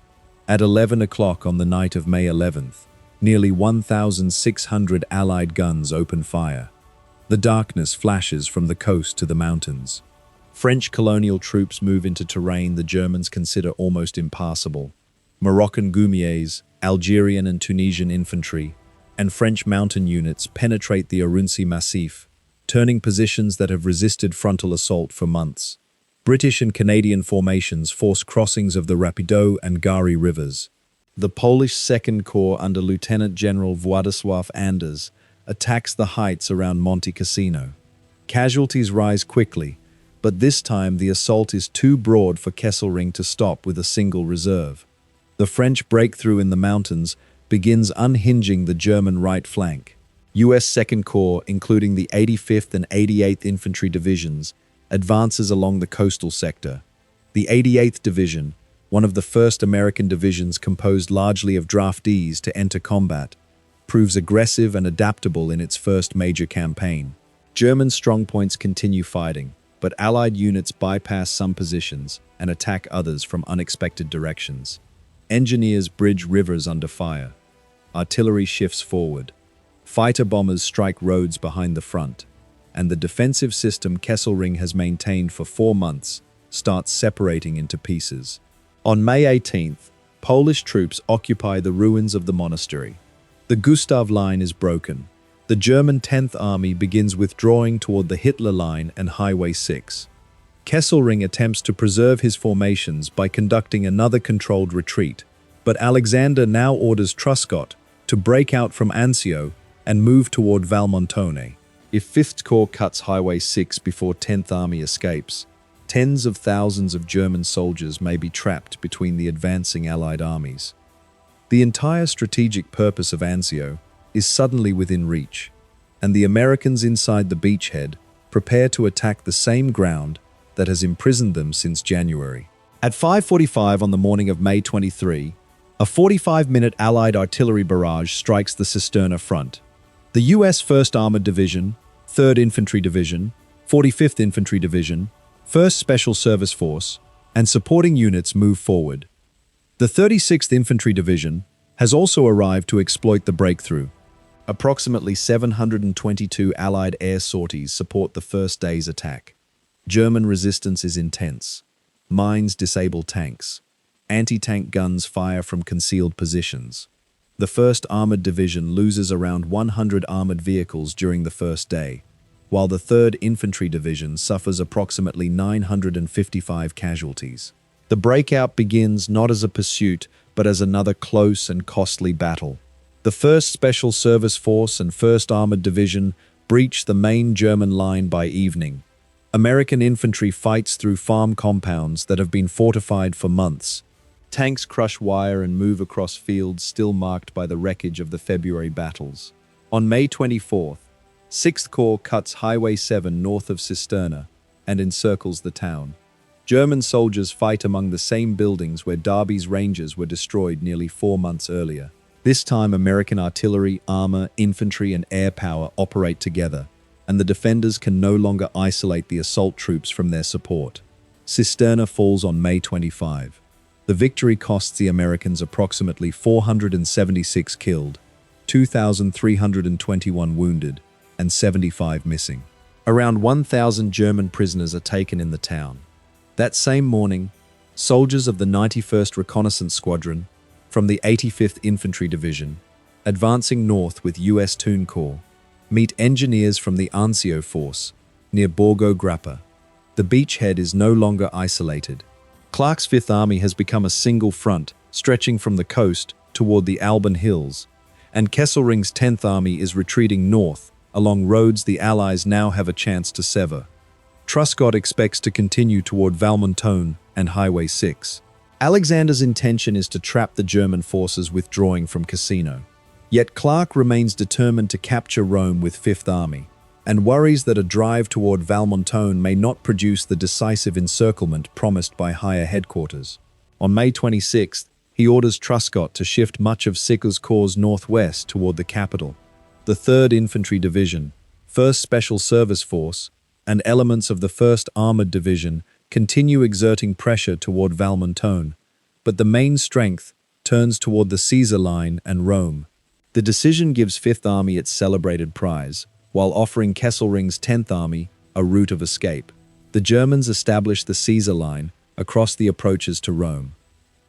At 11 o'clock on the night of May 11th, nearly 1,600 Allied guns open fire. The darkness flashes from the coast to the mountains. French colonial troops move into terrain the Germans consider almost impassable. Moroccan Goumiers, Algerian and Tunisian infantry, and French mountain units penetrate the Urunsi Massif, turning positions that have resisted frontal assault for months. British and Canadian formations force crossings of the Rapido and Gari rivers. The Polish Second Corps under Lieutenant General Władysław Anders attacks the heights around Monte Cassino. Casualties rise quickly, but this time the assault is too broad for Kesselring to stop with a single reserve. The French breakthrough in the mountains begins unhinging the German right flank. US Second Corps, including the 85th and 88th Infantry Divisions, advances along the coastal sector. The 88th Division, one of the first American divisions composed largely of draftees to enter combat, proves aggressive and adaptable in its first major campaign. German strongpoints continue fighting, but Allied units bypass some positions and attack others from unexpected directions. Engineers bridge rivers under fire. Artillery shifts forward. Fighter bombers strike roads behind the front, and the defensive system Kesselring has maintained for 4 months starts separating into pieces. On May 18th, Polish troops occupy the ruins of the monastery. The Gustav line is broken. The German 10th Army begins withdrawing toward the Hitler Line and Highway 6. Kesselring attempts to preserve his formations by conducting another controlled retreat, but Alexander now orders Truscott to break out from Anzio and move toward Valmontone. If 5th Corps cuts Highway 6 before 10th Army escapes, tens of thousands of German soldiers may be trapped between the advancing Allied armies. The entire strategic purpose of Anzio is suddenly within reach, and the Americans inside the beachhead prepare to attack the same ground that has imprisoned them since January. At 5:45 on the morning of May 23, a 45-minute Allied artillery barrage strikes the Cisterna front. The U.S. 1st Armored Division, 3rd Infantry Division, 45th Infantry Division, 1st Special Service Force, and supporting units move forward. The 36th Infantry Division has also arrived to exploit the breakthrough. Approximately 722 Allied air sorties support the first day's attack. German resistance is intense. Mines disable tanks. Anti-tank guns fire from concealed positions. The 1st Armored Division loses around 100 armored vehicles during the first day, while the 3rd Infantry Division suffers approximately 955 casualties. The breakout begins not as a pursuit, but as another close and costly battle. The 1st Special Service Force and 1st Armored Division breach the main German line by evening. American infantry fights through farm compounds that have been fortified for months. Tanks crush wire and move across fields still marked by the wreckage of the February battles. On May 24th, 6th Corps cuts Highway 7 north of Cisterna and encircles the town. German soldiers fight among the same buildings where Derby's Rangers were destroyed nearly 4 months earlier. This time, American artillery, armor, infantry, and air power operate together, and the defenders can no longer isolate the assault troops from their support. Cisterna falls on May 25. The victory costs the Americans approximately 476 killed, 2,321 wounded, and 75 missing. Around 1,000 German prisoners are taken in the town. That same morning, soldiers of the 91st Reconnaissance Squadron from the 85th Infantry Division, advancing north with U.S. Toon Corps, meet engineers from the Anzio force near Borgo Grappa. The beachhead is no longer isolated. Clark's 5th Army has become a single front, stretching from the coast toward the Alban Hills, and Kesselring's 10th Army is retreating north along roads the Allies now have a chance to sever. Truscott expects to continue toward Valmontone and Highway 6. Alexander's intention is to trap the German forces withdrawing from Cassino. Yet Clark remains determined to capture Rome with 5th Army, and worries that a drive toward Valmontone may not produce the decisive encirclement promised by higher headquarters. On May 26th, he orders Truscott to shift much of Sicker's Corps northwest toward the capital. The 3rd Infantry Division, 1st Special Service Force, and elements of the 1st Armored Division continue exerting pressure toward Valmontone, but the main strength turns toward the Caesar Line and Rome. The decision gives 5th Army its celebrated prize, while offering Kesselring's 10th Army a route of escape. The Germans established the Caesar Line across the approaches to Rome.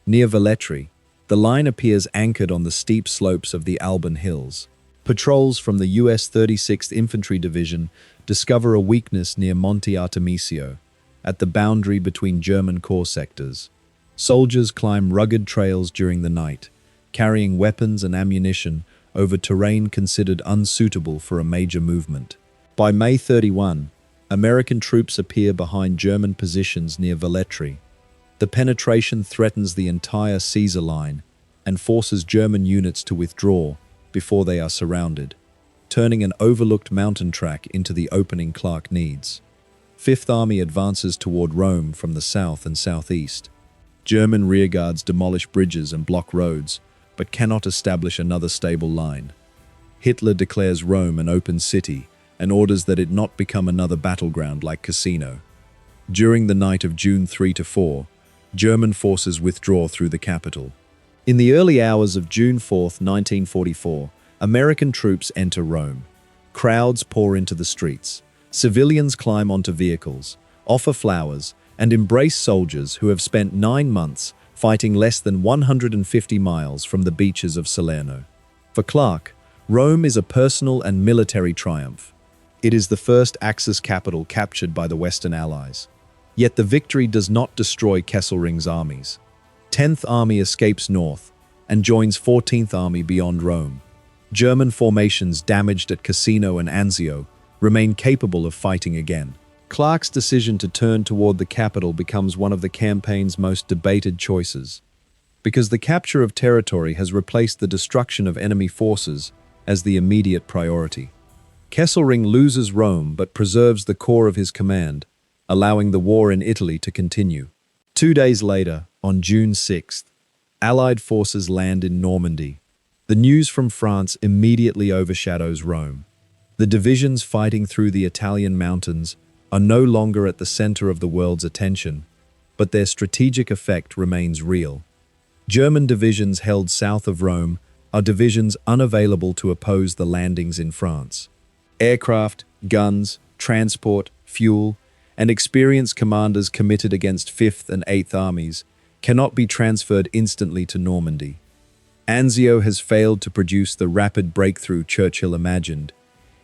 Near Velletri, the line appears anchored on the steep slopes of the Alban Hills. Patrols from the U.S. 36th Infantry Division discover a weakness near Monte Artemisio, at the boundary between German corps sectors. Soldiers climb rugged trails during the night, carrying weapons and ammunition over terrain considered unsuitable for a major movement. By May 31, American troops appear behind German positions near Velletri. The penetration threatens the entire Caesar Line and forces German units to withdraw before they are surrounded, turning an overlooked mountain track into the opening Clark needs. 5th Army advances toward Rome from the south and southeast. German rearguards demolish bridges and block roads, but cannot establish another stable line. Hitler declares Rome an open city and orders that it not become another battleground like Cassino. During the night of June 3 to 4, German forces withdraw through the capital. In the early hours of June 4, 1944, American troops enter Rome. Crowds pour into the streets. Civilians climb onto vehicles, offer flowers, and embrace soldiers who have spent 9 months fighting less than 150 miles from the beaches of Salerno. For Clark, Rome is a personal and military triumph. It is the first Axis capital captured by the Western Allies. Yet the victory does not destroy Kesselring's armies. 10th Army escapes north and joins 14th Army beyond Rome. German formations damaged at Cassino and Anzio remain capable of fighting again. Clark's decision to turn toward the capital becomes one of the campaign's most debated choices, because the capture of territory has replaced the destruction of enemy forces as the immediate priority. Kesselring loses Rome but preserves the core of his command, allowing the war in Italy to continue. 2 days later, on June 6th, Allied forces land in Normandy. The news from France immediately overshadows Rome. The divisions fighting through the Italian mountains are no longer at the center of the world's attention, but their strategic effect remains real. German divisions held south of Rome are divisions unavailable to oppose the landings in France. Aircraft, guns, transport, fuel, and experienced commanders committed against 5th and 8th armies cannot be transferred instantly to Normandy. Anzio has failed to produce the rapid breakthrough Churchill imagined,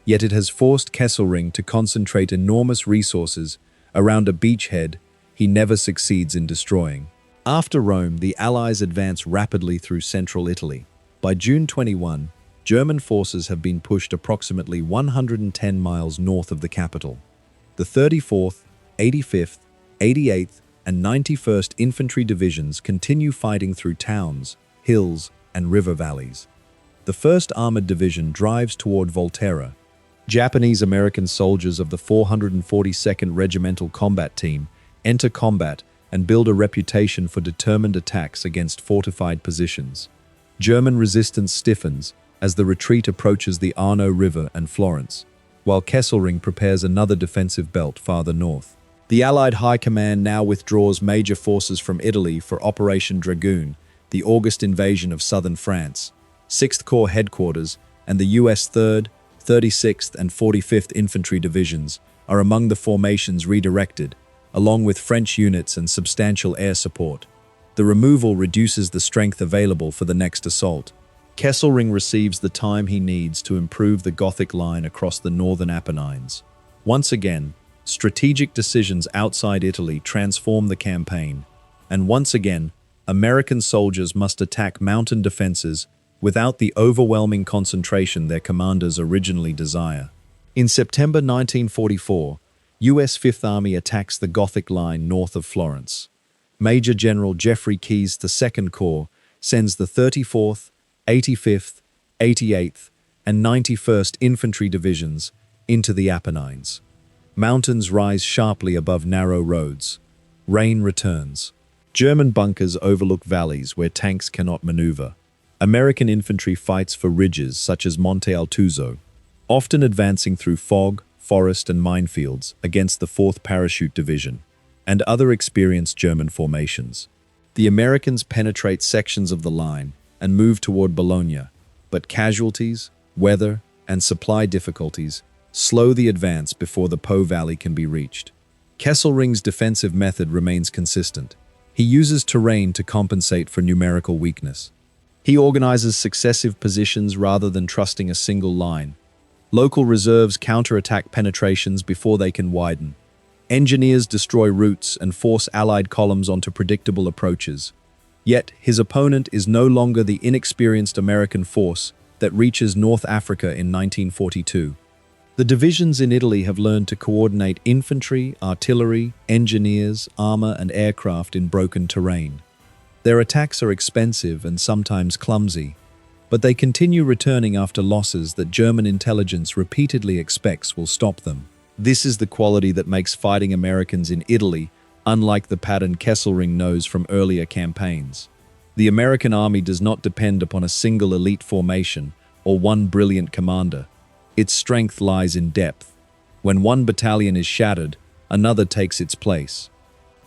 yet it has forced Kesselring to concentrate enormous resources around a beachhead he never succeeds in destroying. After Rome, the Allies advance rapidly through central Italy. By June 21, German forces have been pushed approximately 110 miles north of the capital. The 34th, 85th, 88th, and 91st Infantry Divisions continue fighting through towns, hills, and river valleys. The 1st Armored Division drives toward Volterra. Japanese-American soldiers of the 442nd Regimental Combat Team enter combat and build a reputation for determined attacks against fortified positions. German resistance stiffens as the retreat approaches the Arno River and Florence, while Kesselring prepares another defensive belt farther north. The Allied High Command now withdraws major forces from Italy for Operation Dragoon, the August invasion of southern France. 6th Corps headquarters and the U.S. 3rd, 36th, and 45th Infantry Divisions are among the formations redirected, along with French units and substantial air support. The removal reduces the strength available for the next assault. Kesselring receives the time he needs to improve the Gothic line across the northern Apennines. Once again, strategic decisions outside Italy transform the campaign, and once again, American soldiers must attack mountain defenses without the overwhelming concentration their commanders originally desire. In September 1944, U.S. Fifth Army attacks the Gothic line north of Florence. Major General Jeffrey Keyes' Second Corps sends the 34th, 85th, 88th, and 91st Infantry Divisions into the Apennines. Mountains rise sharply above narrow roads. Rain returns. German bunkers overlook valleys where tanks cannot maneuver. American infantry fights for ridges such as Monte Cassino, often advancing through fog, forest, and minefields against the 4th Parachute Division and other experienced German formations. The Americans penetrate sections of the line and move toward Bologna, but casualties, weather, and supply difficulties slow the advance before the Po Valley can be reached. Kesselring's defensive method remains consistent. He uses terrain to compensate for numerical weakness. He organizes successive positions rather than trusting a single line. Local reserves counterattack penetrations before they can widen. Engineers destroy routes and force Allied columns onto predictable approaches. Yet, his opponent is no longer the inexperienced American force that reaches North Africa in 1942. The divisions in Italy have learned to coordinate infantry, artillery, engineers, armor, and aircraft in broken terrain. Their attacks are expensive and sometimes clumsy, but they continue returning after losses that German intelligence repeatedly expects will stop them. This is the quality that makes fighting Americans in Italy unlike the pattern Kesselring knows from earlier campaigns. The American army does not depend upon a single elite formation or one brilliant commander. Its strength lies in depth. When one battalion is shattered, another takes its place.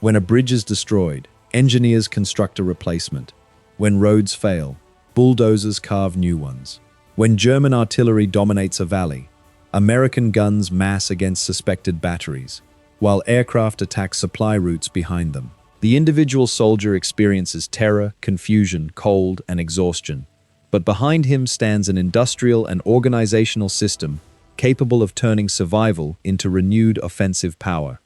When a bridge is destroyed, engineers construct a replacement. When roads fail, bulldozers carve new ones. When German artillery dominates a valley, American guns mass against suspected batteries, while aircraft attack supply routes behind them. The individual soldier experiences terror, confusion, cold, and exhaustion, but behind him stands an industrial and organizational system capable of turning survival into renewed offensive power.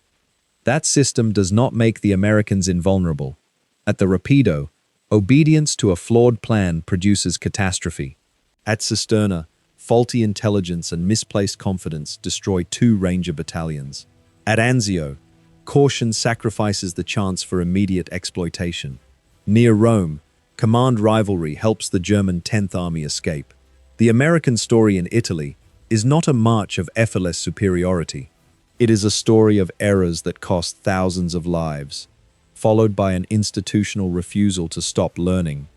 That system does not make the Americans invulnerable. At the Rapido, obedience to a flawed plan produces catastrophe. At Cisterna, faulty intelligence and misplaced confidence destroy 2 Ranger battalions. At Anzio, caution sacrifices the chance for immediate exploitation. Near Rome, command rivalry helps the German 10th Army escape. The American story in Italy is not a march of effortless superiority. It is a story of errors that cost thousands of lives, followed by an institutional refusal to stop learning,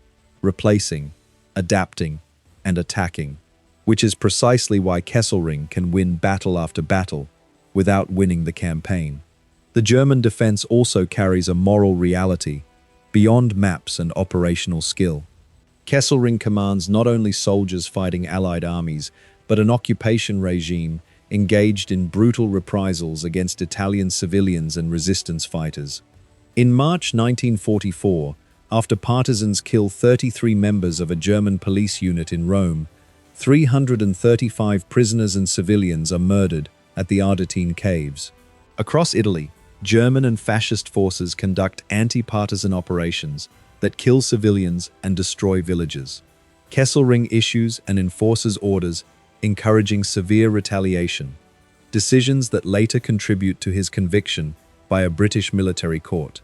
replacing, adapting, and attacking, which is precisely why Kesselring can win battle after battle without winning the campaign. The German defense also carries a moral reality beyond maps and operational skill. Kesselring commands not only soldiers fighting Allied armies, but an occupation regime engaged in brutal reprisals against Italian civilians and resistance fighters. In March 1944, after partisans kill 33 members of a German police unit in Rome, 335 prisoners and civilians are murdered at the Ardeatine Caves. Across Italy, German and fascist forces conduct anti-partisan operations that kill civilians and destroy villages. Kesselring issues and enforces orders encouraging severe retaliation, decisions that later contribute to his conviction by a British military court.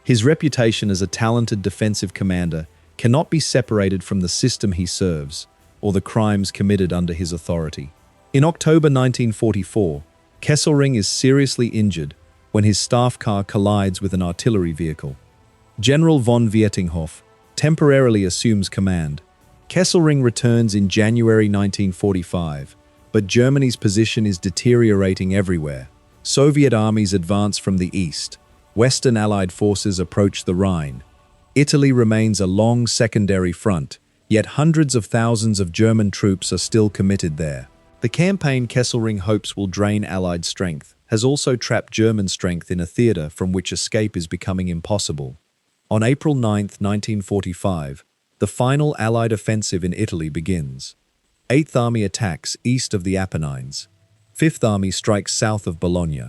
His reputation as a talented defensive commander cannot be separated from the system he serves or the crimes committed under his authority. In October 1944, Kesselring is seriously injured when his staff car collides with an artillery vehicle. General von Vietinghoff temporarily assumes command. Kesselring returns in January 1945, but Germany's position is deteriorating everywhere. Soviet armies advance from the east. Western Allied forces approach the Rhine. Italy remains a long secondary front, yet hundreds of thousands of German troops are still committed there. The campaign Kesselring hopes will drain Allied strength has also trapped German strength in a theater from which escape is becoming impossible. On April 9, 1945, the final Allied offensive in Italy begins. 8th Army attacks east of the Apennines. 5th Army strikes south of Bologna.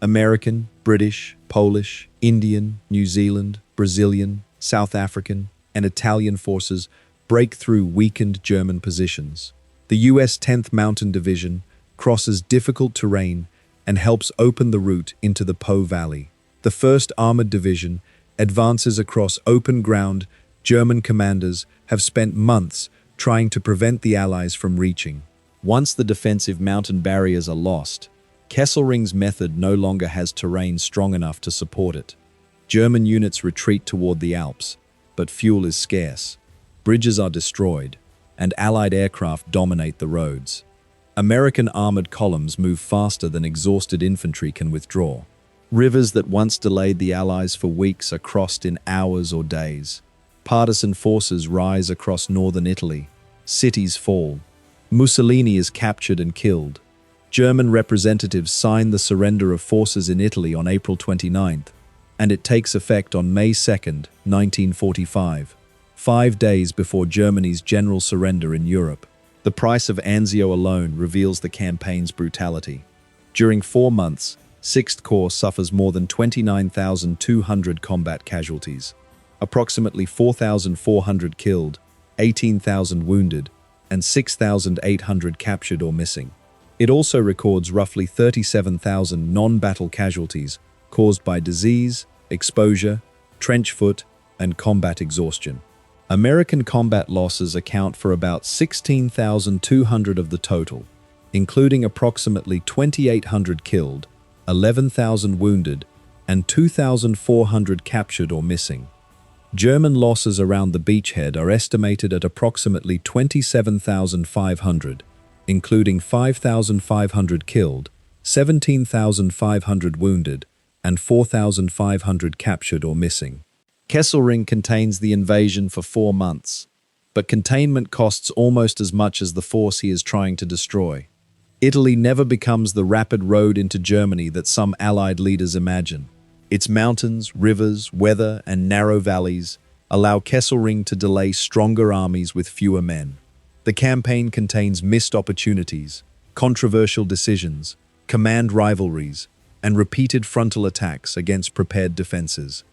American, British, Polish, Indian, New Zealand, Brazilian, South African, and Italian forces break through weakened German positions. The US 10th Mountain Division crosses difficult terrain and helps open the route into the Po Valley. The 1st Armored Division advances across open ground German commanders have spent months trying to prevent the Allies from reaching. Once the defensive mountain barriers are lost, Kesselring's method no longer has terrain strong enough to support it. German units retreat toward the Alps, but fuel is scarce. Bridges are destroyed, and Allied aircraft dominate the roads. American armored columns move faster than exhausted infantry can withdraw. Rivers that once delayed the Allies for weeks are crossed in hours or days. Partisan forces rise across northern Italy. Cities fall. Mussolini is captured and killed. German representatives sign the surrender of forces in Italy on April 29th, and it takes effect on May 2nd, 1945, 5 days before Germany's general surrender in Europe. The price of Anzio alone reveals the campaign's brutality. During 4 months, 6th Corps suffers more than 29,200 combat casualties. Approximately 4,400 killed, 18,000 wounded, and 6,800 captured or missing. It also records roughly 37,000 non-battle casualties caused by disease, exposure, trench foot, and combat exhaustion. American combat losses account for about 16,200 of the total, including approximately 2,800 killed, 11,000 wounded, and 2,400 captured or missing. German losses around the beachhead are estimated at approximately 27,500, including 5,500 killed, 17,500 wounded, and 4,500 captured or missing. Kesselring contains the invasion for 4 months, but containment costs almost as much as the force he is trying to destroy. Italy never becomes the rapid road into Germany that some Allied leaders imagine. Its mountains, rivers, weather, and narrow valleys allow Kesselring to delay stronger armies with fewer men. The campaign contains missed opportunities, controversial decisions, command rivalries, and repeated frontal attacks against prepared defenses.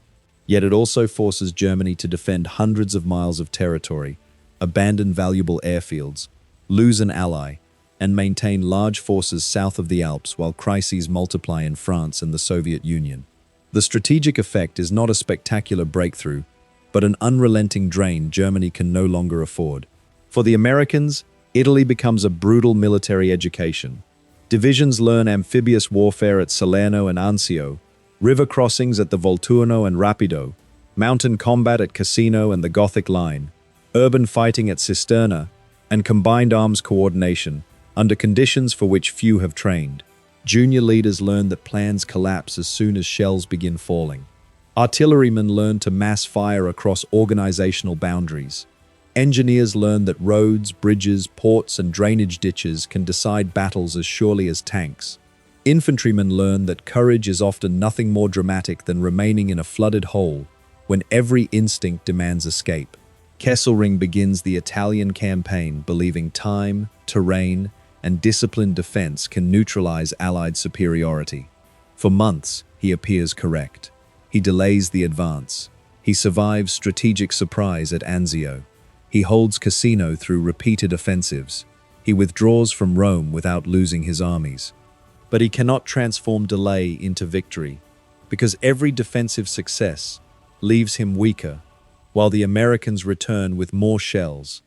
Yet it also forces Germany to defend hundreds of miles of territory, abandon valuable airfields, lose an ally, and maintain large forces south of the Alps while crises multiply in France and the Soviet Union. The strategic effect is not a spectacular breakthrough, but an unrelenting drain Germany can no longer afford. For the Americans, Italy becomes a brutal military education. Divisions learn amphibious warfare at Salerno and Anzio, river crossings at the Volturno and Rapido, mountain combat at Cassino and the Gothic Line, urban fighting at Cisterna, and combined arms coordination under conditions for which few have trained. Junior leaders learn that plans collapse as soon as shells begin falling. Artillerymen learn to mass fire across organizational boundaries. Engineers learn that roads, bridges, ports, and drainage ditches can decide battles as surely as tanks. Infantrymen learn that courage is often nothing more dramatic than remaining in a flooded hole when every instinct demands escape. Kesselring begins the Italian campaign believing time, terrain, and disciplined defense can neutralize Allied superiority. For months, he appears correct. He delays the advance. He survives strategic surprise at Anzio. He holds Cassino through repeated offensives. He withdraws from Rome without losing his armies. But he cannot transform delay into victory, because every defensive success leaves him weaker, while the Americans return with more shells,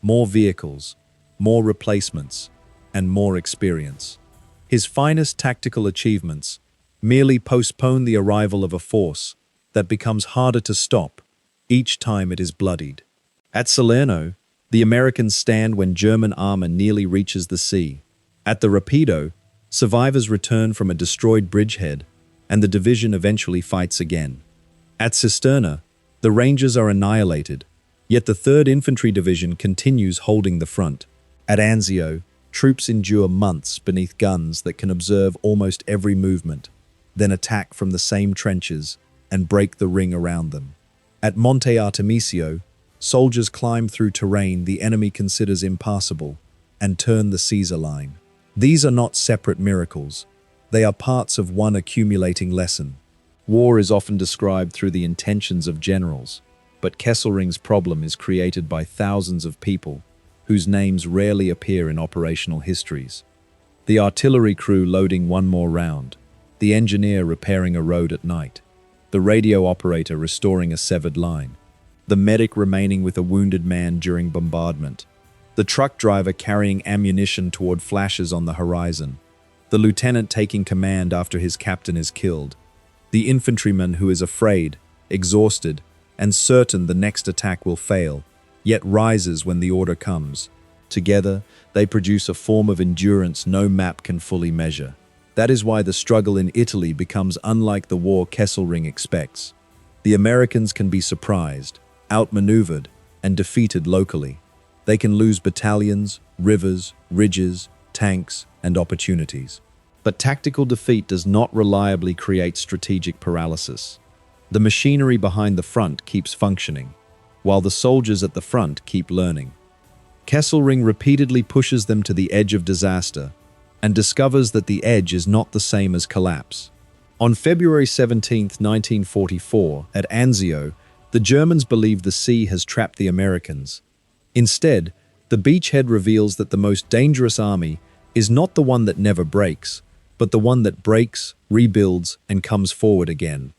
more vehicles, more replacements, and more experience. His finest tactical achievements merely postpone the arrival of a force that becomes harder to stop each time it is bloodied. At Salerno, the Americans stand when German armor nearly reaches the sea. At the Rapido, survivors return from a destroyed bridgehead, and the division eventually fights again. At Cisterna, the Rangers are annihilated, yet the 3rd Infantry Division continues holding the front. At Anzio, troops endure months beneath guns that can observe almost every movement, then attack from the same trenches and break the ring around them. At Monte Artemisio, soldiers climb through terrain the enemy considers impassable and turn the Caesar line. These are not separate miracles. They are parts of one accumulating lesson. War is often described through the intentions of generals, but Kesselring's problem is created by thousands of people whose names rarely appear in operational histories. The artillery crew loading one more round, the engineer repairing a road at night, the radio operator restoring a severed line, the medic remaining with a wounded man during bombardment, the truck driver carrying ammunition toward flashes on the horizon, the lieutenant taking command after his captain is killed, the infantryman who is afraid, exhausted, and certain the next attack will fail, yet rises when the order comes. Together, they produce a form of endurance no map can fully measure. That is why the struggle in Italy becomes unlike the war Kesselring expects. The Americans can be surprised, outmaneuvered, and defeated locally. They can lose battalions, rivers, ridges, tanks, and opportunities. But tactical defeat does not reliably create strategic paralysis. The machinery behind the front keeps functioning, while the soldiers at the front keep learning. Kesselring repeatedly pushes them to the edge of disaster and discovers that the edge is not the same as collapse. On February 17, 1944, at Anzio, the Germans believe the sea has trapped the Americans. Instead, the beachhead reveals that the most dangerous army is not the one that never breaks, but the one that breaks, rebuilds, and comes forward again.